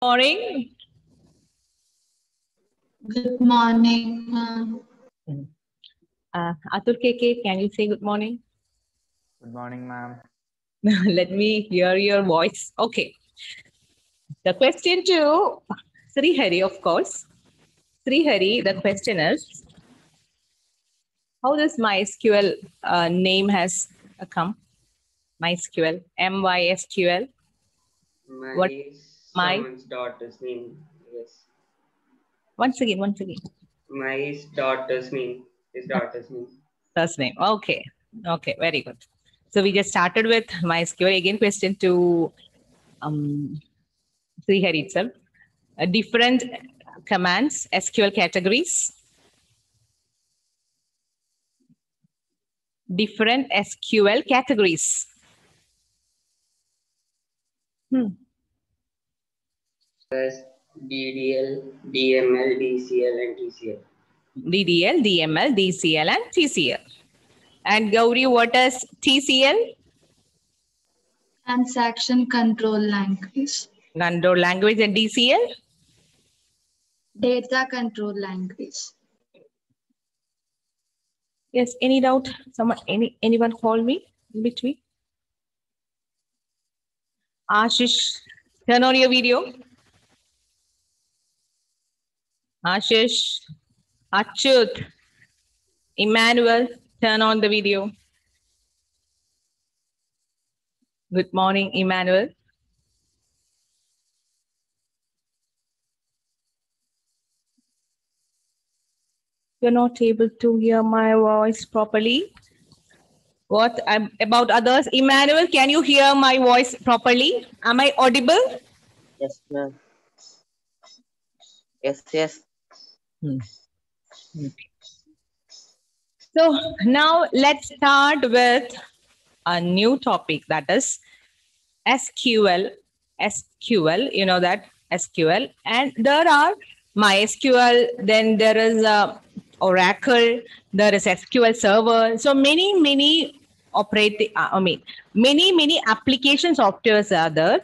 Morning. Good morning, ma'am. Atul KK, can you say good morning? Good morning, ma'am. Let me hear your voice. Okay. The question to Sri Hari, of course. Sri Hari, the question is, how does MySQL name has come? MySQL, MySQL. What? My. Someone's daughter's name. Yes. Once again. My daughter's name. His daughter's name. First name. Okay. Okay. Very good. So we just started with MySQL. Again, question to Sri Hari itself. Different commands, SQL categories. Different SQL categories. There's DDL, DML, DCL, and TCL. DDL, DML, DCL, and TCL. And Gauri, what is TCL? Transaction control language. Control language. And DCL? Data control language. Yes, any doubt? Anyone call me in between? Ashish, turn on your video. Ashish, Achut, Emmanuel, turn on the video. Good morning, Emmanuel. You're not able to hear my voice properly. What about others? Emmanuel, can you hear my voice properly? Am I audible? Yes, ma'am. Yes. Okay. So now let's start with a new topic, that is SQL. SQL, you know that SQL, and there are MySQL, then there is Oracle, there is SQL Server. So many many application softwares are there,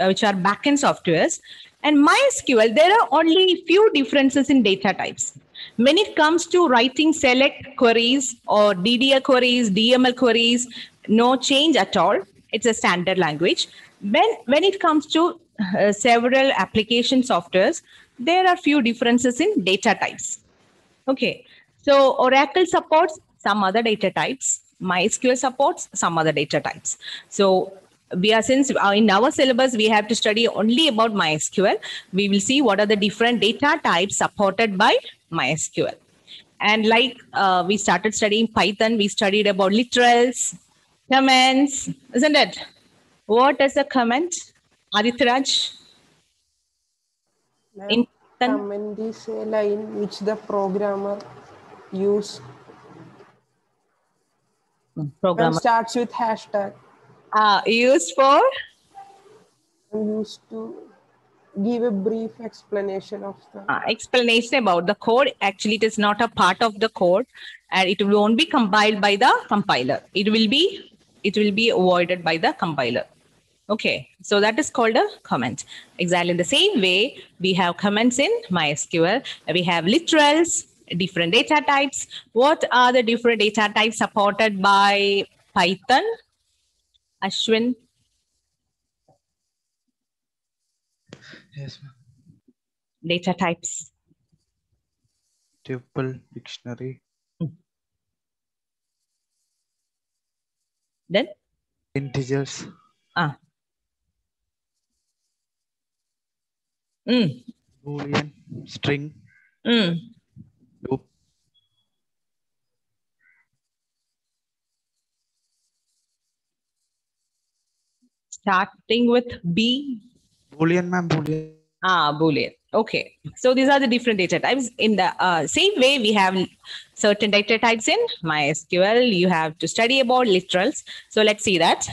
which are backend softwares. And MySQL, there are only few differences in data types. When it comes to writing select queries or DDL queries, DML queries, no change at all. It's a standard language. When it comes to several application softwares, there are few differences in data types. Okay, so Oracle supports some other data types. MySQL supports some other data types. So since in our syllabus, we have to study only about MySQL. We will see what are the different data types supported by MySQL. And like we started studying Python, we studied about literals, comments, isn't it? What is a comment, Aditya? In Python? Comment is a line which the programmer use and starts with hashtag. Used for? And used to give a brief explanation of the explanation about the code. Actually, it is not a part of the code, and it won't be compiled by the compiler. It will be avoided by the compiler. Okay, so that is called a comment. Exactly in the same way, we have comments in MySQL. We have literals, different data types. What are the different data types supported by Python? Ashwin? Yes, ma'am. Data types. Tuple, dictionary. Then? Integers. Boolean, string. Loop. Starting with B. Boolean, ma'am, Boolean. Boolean. Okay. So these are the different data types. In the same way, we have certain data types in MySQL. You have to study about literals. So let's see that.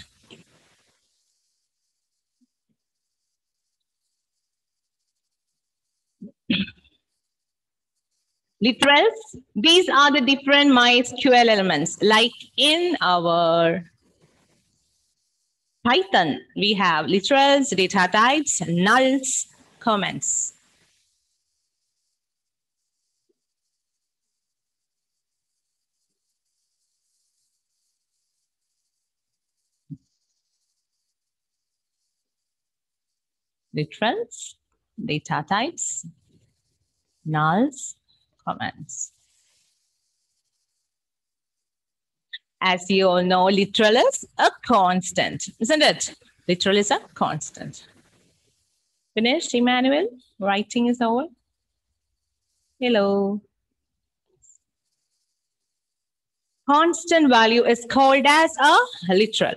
Literals, these are the different MySQL elements. Like in our Python, we have literals, data types, nulls, comments? Literals, data types, nulls, comments. As you all know, literal is a constant, isn't it? Literal is a constant. Finished, Emmanuel? Writing is over. Hello. Constant value is called as a literal.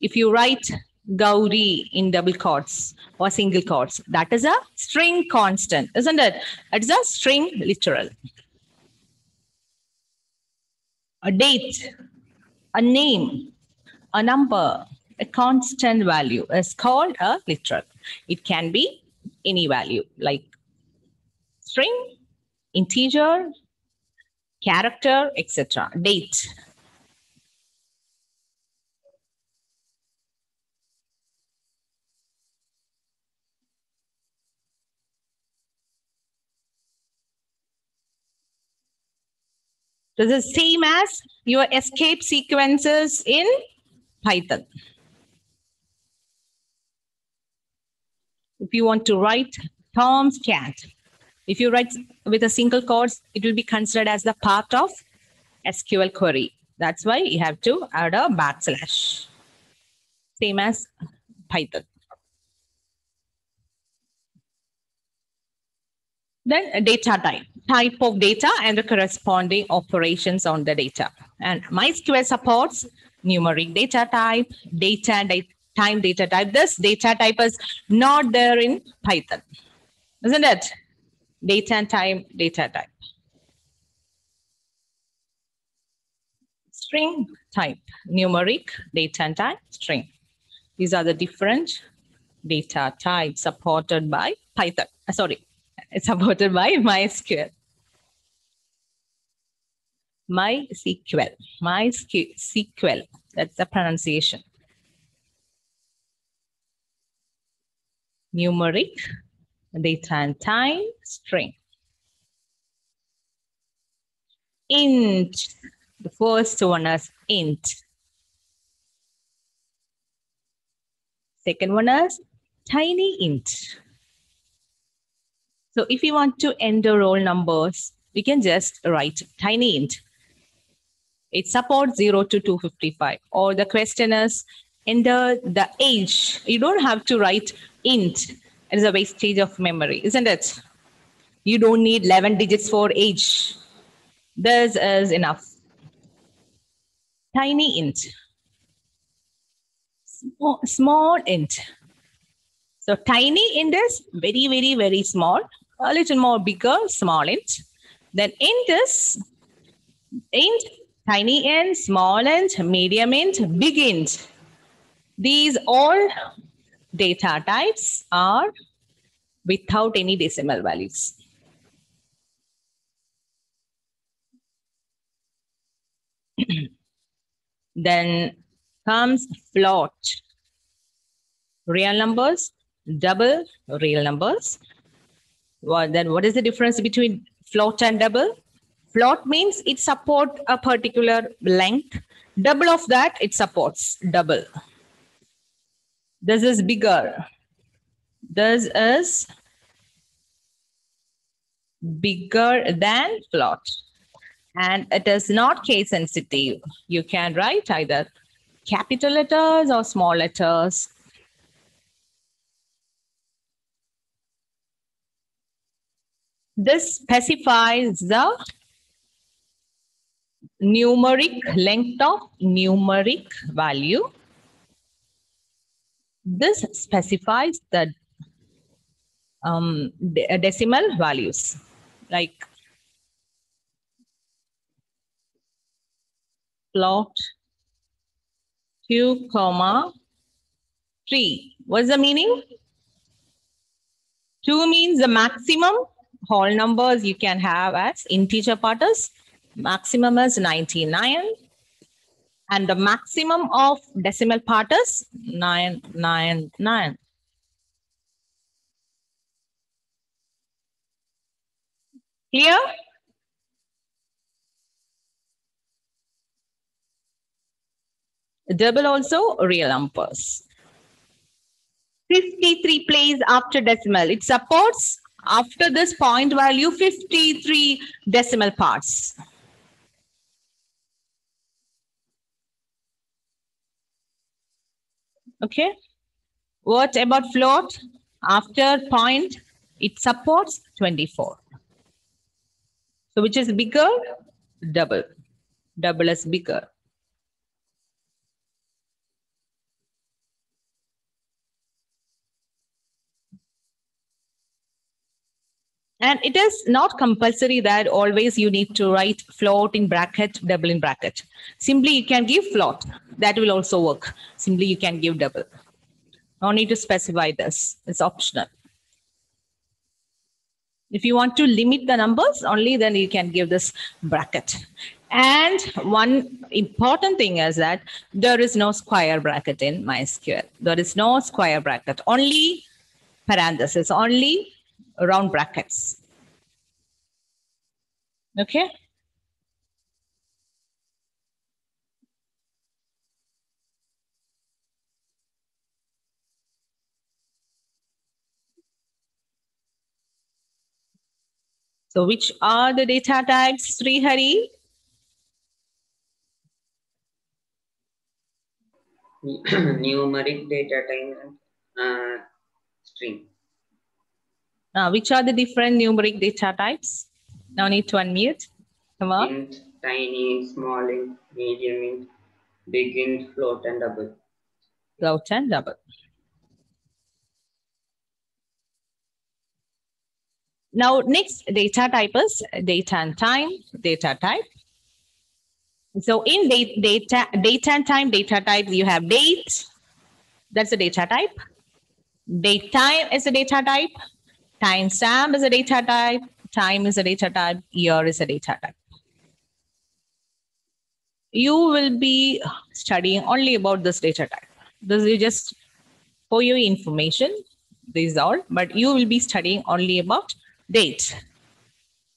If you write Gauri in double quotes or single quotes, that is a string constant, isn't it? It's a string literal. A date, a name, a number, a constant value is called a literal. It can be any value like string, integer, character, etc. Date. This is same as your escape sequences in Python. If you want to write Tom's cat, if you write with a single quotes, it will be considered as the part of SQL query. That's why you have to add a backslash. Same as Python. Then data type of data and the corresponding operations on the data. And MySQL supports numeric data type, time data type. This data type is not there in Python, isn't it? Date and time data type. String type, numeric, date and time, string. These are the different data types supported by Python. It's supported by MySQL. MySQL, that's the pronunciation. Numeric, data and time, string. Int, the first one is int. Second one is tiny int. So if you want to enter roll numbers, we can just write tiny int. It supports 0 to 255. Or the question is, enter the age. You don't have to write int. It is a wastage of memory, isn't it? You don't need 11 digits for age. This is enough. Tiny int. Small int. So tiny int is very, very, very small. A little more bigger, small int. Then int is int, tiny int, small int, medium int, big int. These all data types are without any decimal values. Then comes float. Real numbers, double real numbers. Well, then what is the difference between float and double? Float means it supports a particular length. Double of that, it supports double. This is bigger. This is bigger than float. And it is not case sensitive. You can write either capital letters or small letters. This specifies the numeric length of numeric value. This specifies the decimal values, like float 2, 3. What's the meaning? 2 means the maximum. Whole numbers you can have as integer part is maximum is 99. And the maximum of decimal part is 999. Clear? Double also real numbers. 53 plays after decimal. It supports after this point value 53 decimal parts. Okay. What about float? After point, it supports 24. So which is bigger? Double. Double is bigger. And it is not compulsory that always you need to write float in bracket, double in bracket. Simply you can give float. That will also work. Simply you can give double. No need to specify this. It's optional. If you want to limit the numbers only, then you can give this bracket. And one important thing is that there is no square bracket in MySQL. There is no square bracket, only parentheses, only round brackets. Okay. So which are the data types, Srihari? Numeric data type and string. Now, which are the different numeric data types? Now need to unmute. Come on. Int, tiny int, small int, medium int, big int, float, and double. Float and double. Now, next data type is data and time data type. So in data and time data type, you have date. That's a data type. Date time is a data type. Timestamp is a data type. Time is a data type. Year is a data type. You will be studying only about this data type. This is just for your information. This is all. But you will be studying only about date.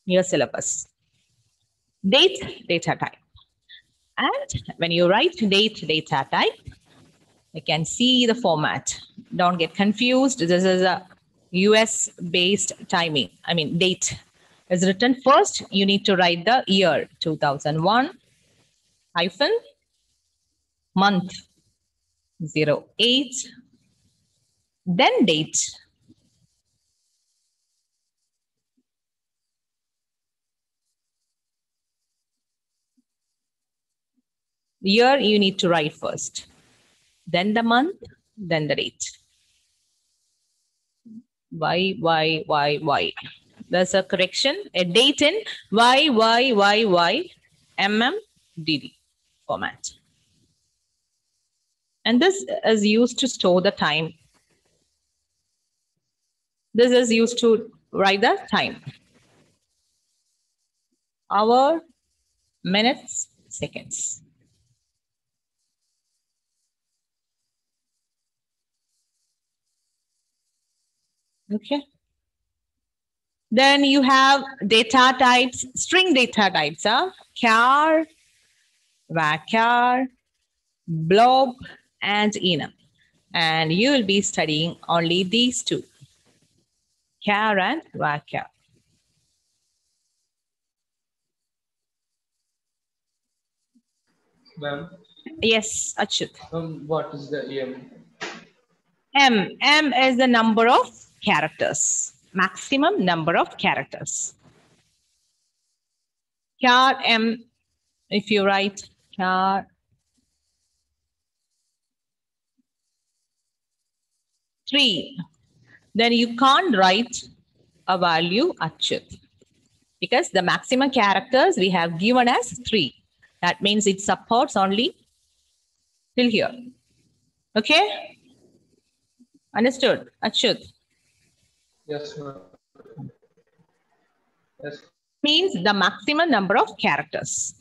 Your syllabus. Date data type. And when you write date data type, you can see the format. Don't get confused. This is a US based timing. I mean, date is written first. You need to write the year 2001 hyphen month 08, then date. Year you need to write first, then the month, then the date. Y. There's a correction, a date in YYYYMMDD format. And this is used to store the time. This is used to write the time. Hour, minutes, seconds. Okay. Then you have data types, string data types, char, varchar, blob, and enum. And you will be studying only these two, char and varchar. Ma'am, Yes, Achyut. what is the EM? M is the number of characters, maximum number of characters. Char M, if you write char 3, then you can't write a value Achyut because the maximum characters we have given as 3. That means it supports only till here. Okay? Understood, Achyut? Yes, ma'am. Yes. Means the maximum number of characters.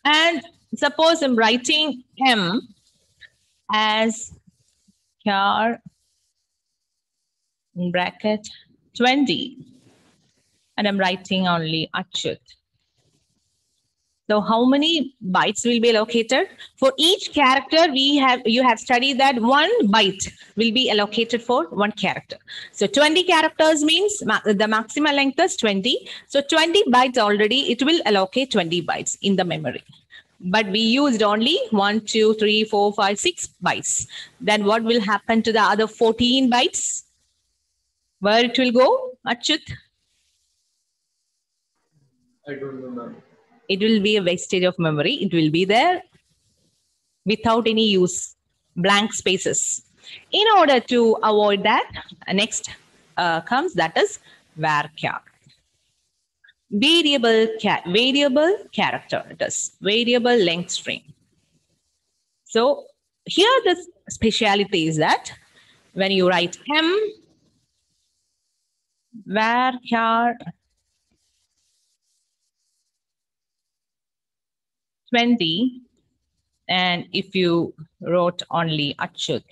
And suppose I'm writing M as char in bracket 20, and I'm writing only Achyut. So how many bytes will be allocated? For each character, you have studied that 1 byte will be allocated for 1 character. So 20 characters means the maximum length is 20. So 20 bytes already, it will allocate 20 bytes in the memory. But we used only 1, 2, 3, 4, 5, 6 bytes. Then what will happen to the other 14 bytes? Where it will go, Achyut? I don't know, ma'am. It will be a wastage of memory. It will be there without any use, blank spaces. In order to avoid that, next comes that is varchar. Variable character, it is variable length string. So here the speciality is that when you write M varchar 20, and if you wrote only Achyut,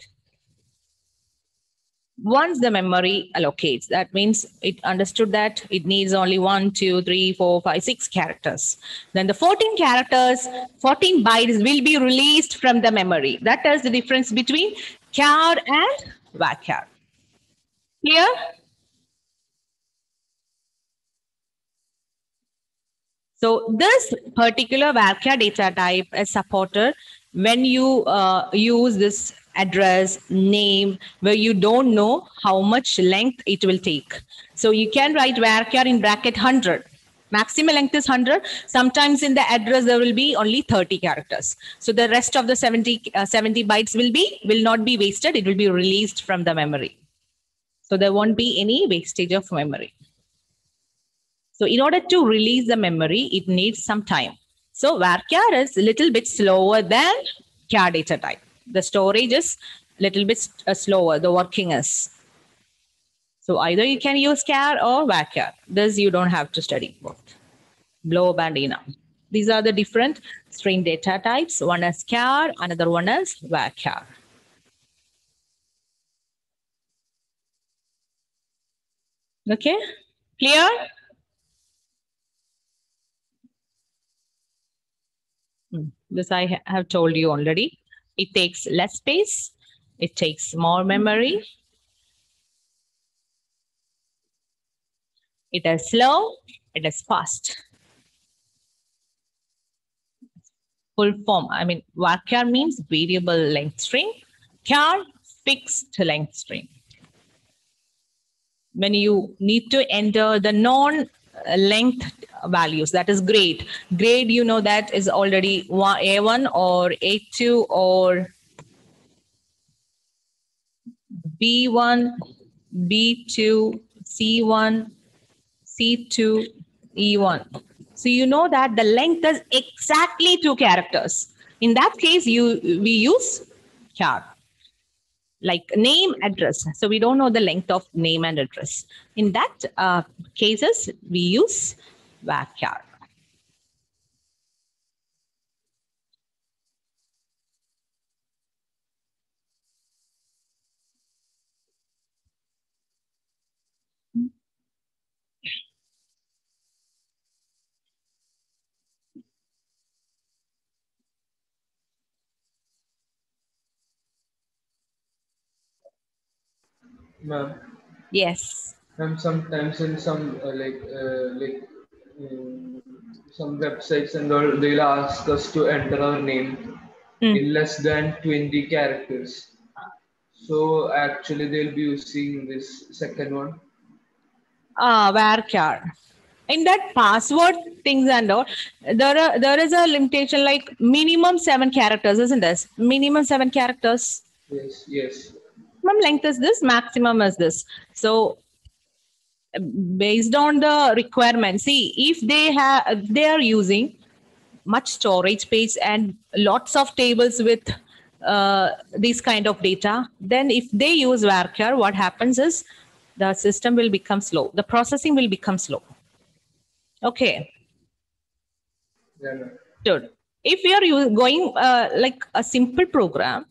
once the memory allocates, that means it understood that it needs only 1, 2, 3, 4, 5, 6 characters. Then the 14 characters, 14 bytes will be released from the memory. That is the difference between char and varchar. Clear? So this particular varchar data type is supported when you use this address name where you don't know how much length it will take. So you can write varchar in bracket 100. Maximum length is 100. Sometimes in the address there will be only 30 characters. So the rest of the 70 bytes will not be wasted. It will be released from the memory. So there won't be any wastage of memory. So in order to release the memory, it needs some time. So varchar is a little bit slower than char data type. The storage is a little bit slower, the working is. So either you can use char or varchar. This you don't have to study both. Blob and enum. These are the different string data types. One is char, another one is varchar. Okay, clear? This I have told you already. It takes less space. It takes more memory. It is slow. It is fast. Full form. I mean, varchar means variable length string. Char, fixed length string. When you need to enter the non-length values, that is grade. Grade, you know, that is already A1 or A2 or B1, B2, C1, C2, E1. So you know that the length is exactly 2 characters. In that case, we use char. Like name, address. So we don't know the length of name and address. In that cases, we use varchar. Ma'am. Yes. Ma'am, sometimes in some some websites and all, they'll ask us to enter our name in less than 20 characters. So actually they'll be using this second one. Varchar. In that password things and all, there is a limitation like minimum 7 characters, isn't it? Minimum 7 characters. Yes, yes. Minimum length is this, maximum is this. So based on the requirement, see, if they are using much storage space and lots of tables with this kind of data, then if they use varchar, what happens is the system will become slow. The processing will become slow. Okay. Yeah, Good. If you're going like a simple program,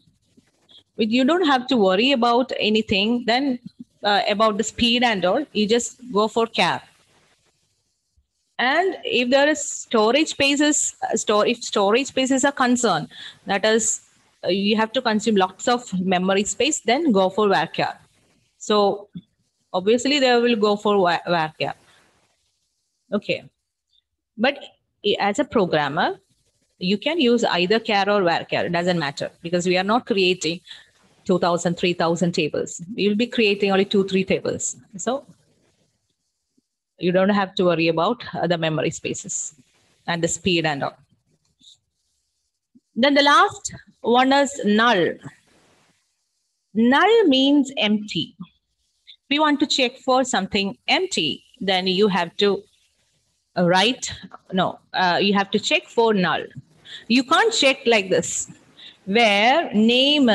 you don't have to worry about anything, then about the speed and all, you just go for char. And if there is storage spaces, if storage spaces are concerned, that is, you have to consume lots of memory space, then go for varchar. So obviously they will go for varchar. Okay. But as a programmer, you can use either char or varchar. It doesn't matter because we are not creating 2,000, 3,000 tables. We will be creating only 2-3 tables. So you don't have to worry about the memory spaces and the speed and all. Then the last one is null. Null means empty. If you want to check for something empty, then you have to write, you have to check for null. You can't check like this, where name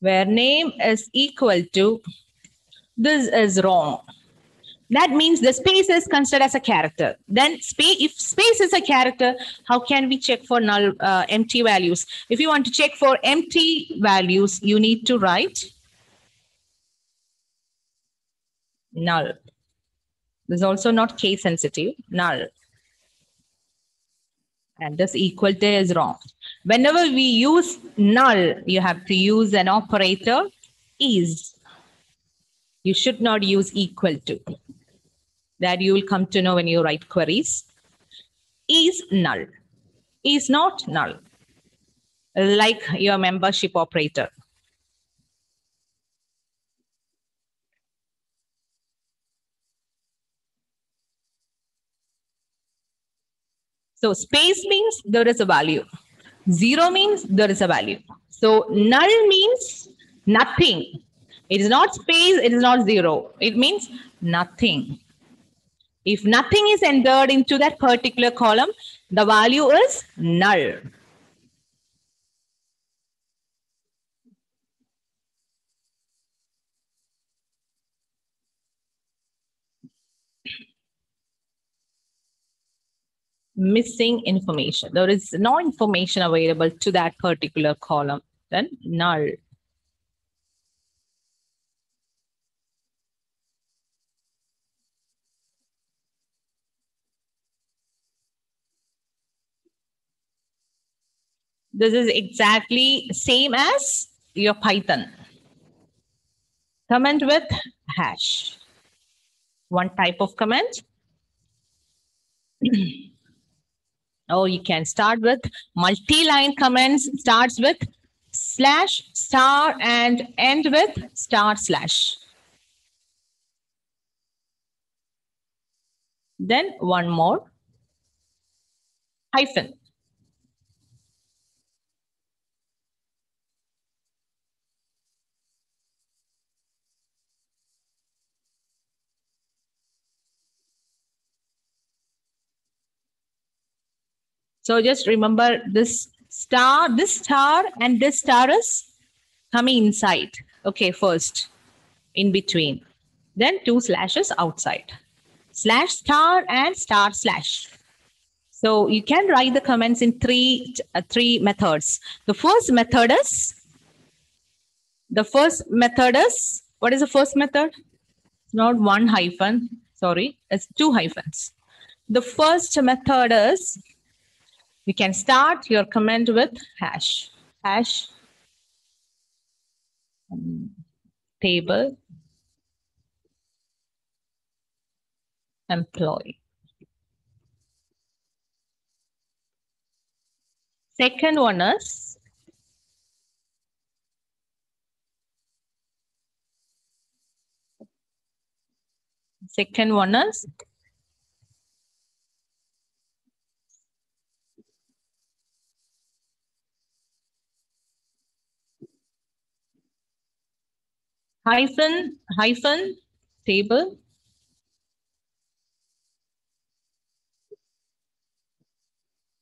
is equal to, this is wrong. That means the space is considered as a character. Then if space is a character, how can we check for null empty values? If you want to check for empty values, you need to write null. This is also not case sensitive, null. And this equal to is wrong. Whenever we use null, you have to use an operator is. You should not use equal to. That you will come to know when you write queries. Is null. Is not null. Like your membership operator. So space means there is a value. 0 means there is a value. So null means nothing. It is not space, it is not 0. It means nothing. If nothing is entered into that particular column, the value is null. Missing information. There is no information available to that particular column, then null. This is exactly same as your Python. Comment with hash. One type of comment. Oh, you can start with multi-line comments, starts with slash, star, and end with star slash. Then one more, hyphen. So just remember this star and this star is coming inside. Okay, first, in between. Then 2 slashes outside. Slash star and star slash. So you can write the comments in three methods. The first method is, what is the first method? Not one hyphen, sorry, it's 2 hyphens. The first method is, you can start your comment with hash. Hash table employee. Second one is hyphen table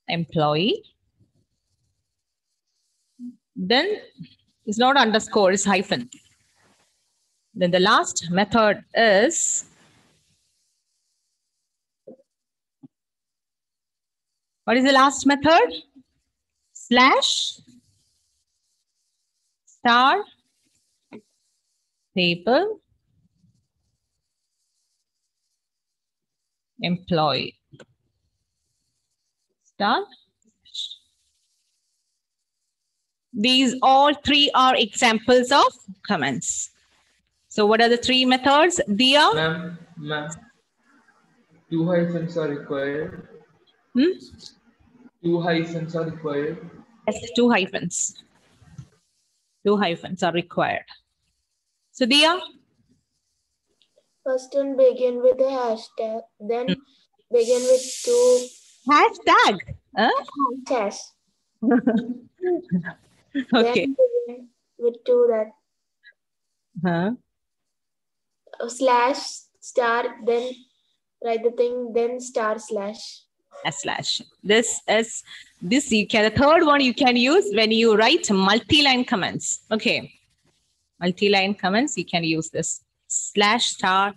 employee. Then it's not underscore, it's hyphen. Then the last method is What is the last method? Slash star table employee star. These all three are examples of comments. So what are the three methods? Dia? Ma'am, 2 hyphens are required. 2 hyphens are required. Yes, 2 hyphens. 2 hyphens are required. So Dia? First one begin with a hashtag, then begin with 2 Hashtag. Huh? hashtags. Okay. Then begin with 2 that Huh? slash star, then write the thing, then star slash. A slash. This you can, the third one you can use when you write multi-line comments. Okay. Multi-line comments, you can use this. Slash star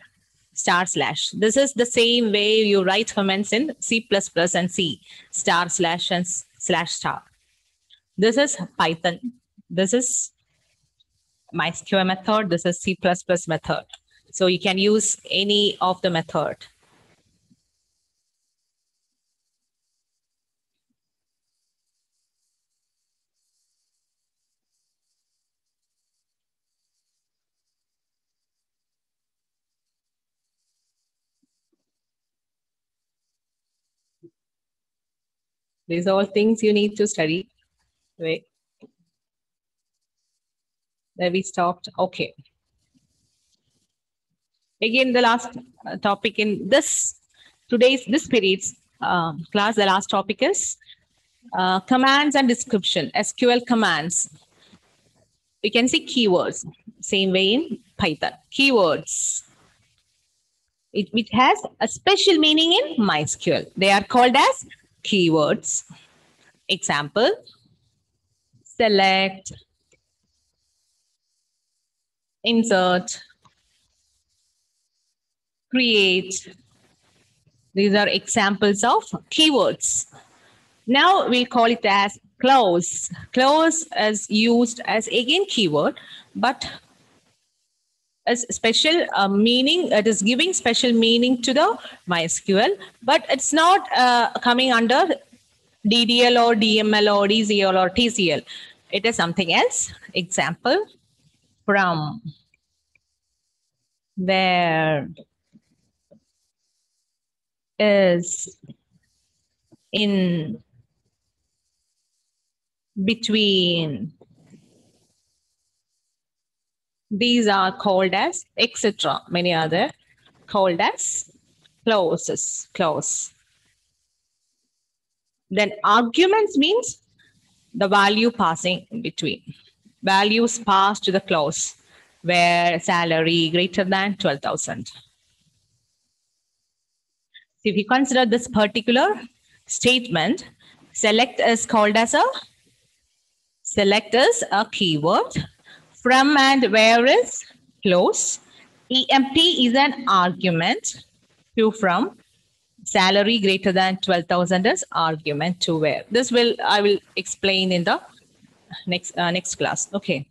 slash. This is the same way you write comments in C++ and C. Star slash and slash star. This is Python. This is MySQL method. This is C++ method. So you can use any of the method. These are all things you need to study. Wait. There we stopped. Okay. Again, the last topic in this period's class, the last topic is commands and description, SQL commands. We can see keywords, same way in Python. Keywords. It has a special meaning in MySQL. They are called as keywords. Example, select, insert, create. These are examples of keywords. Now we'll call it as clause. Clause is used as again keyword, but as special meaning, it is giving special meaning to the MySQL, but it's not coming under DDL or DML or DCL or TCL. It is something else. Example, from, where, is, in, between. These are called as etc. Many other called as clauses. Clause. Then arguments means the value passing in between. Values passed to the clause where salary greater than 12,000. If you consider this particular statement, select is called as a keyword. From and where is clause. EMP is an argument to from. Salary greater than 12,000 is argument to where. This I will explain in the next class. Okay.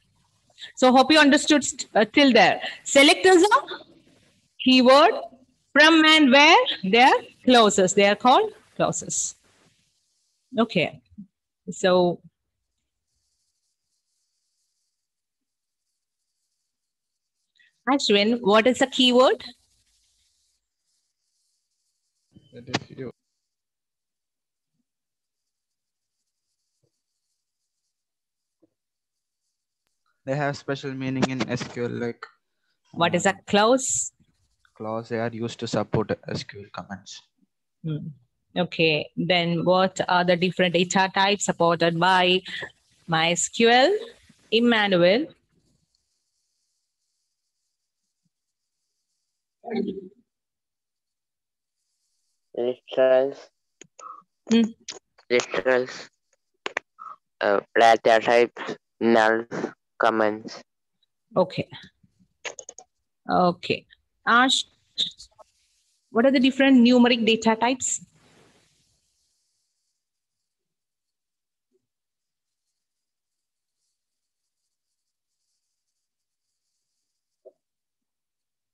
So hope you understood till there. Select is a keyword. From and where, they are clauses. They are called clauses. Okay. So Ashwin, what is a keyword? That is you. They have special meaning in SQL, like What is a clause? clause. They are used to support SQL commands. Okay, then what are the different data types supported by MySQL? Emmanuel. Literals. Literals. Data types, nulls, comments. Okay. Okay. Ash, what are the different numeric data types?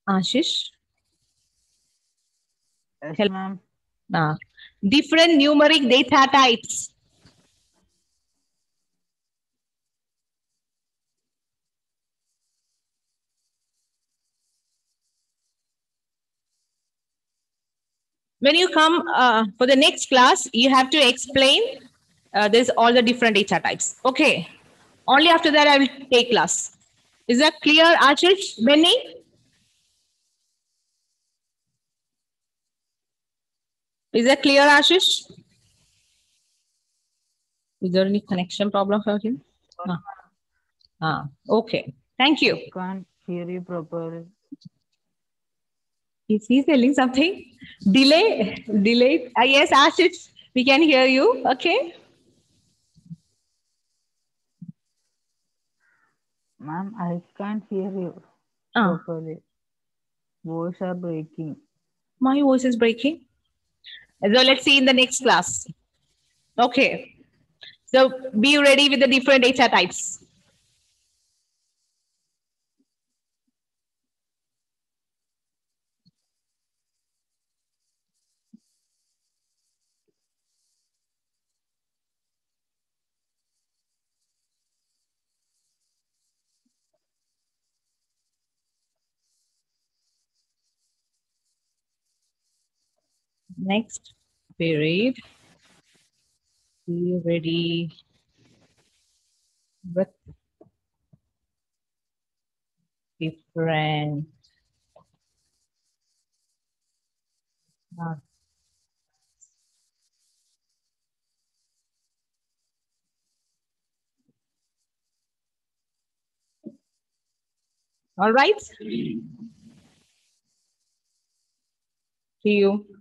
Ashish? Yes, Help. ma'am. Different numeric data types. When you come for the next class, you have to explain this all the different data types. Okay. Only after that I will take class. Is that clear, Ashish? Benny? Is that clear, Ashish? Is there any connection problem for him? Okay. Thank you. Can't hear you properly. Is he telling something? Delay. Yes, Ashish, we can hear you. Okay. Ma'am, I can't hear you Ah, properly. Voice are breaking. my voice is breaking. So let's see in the next class. Okay. So be ready with the different data types. Next period. Be ready with different all right. See you.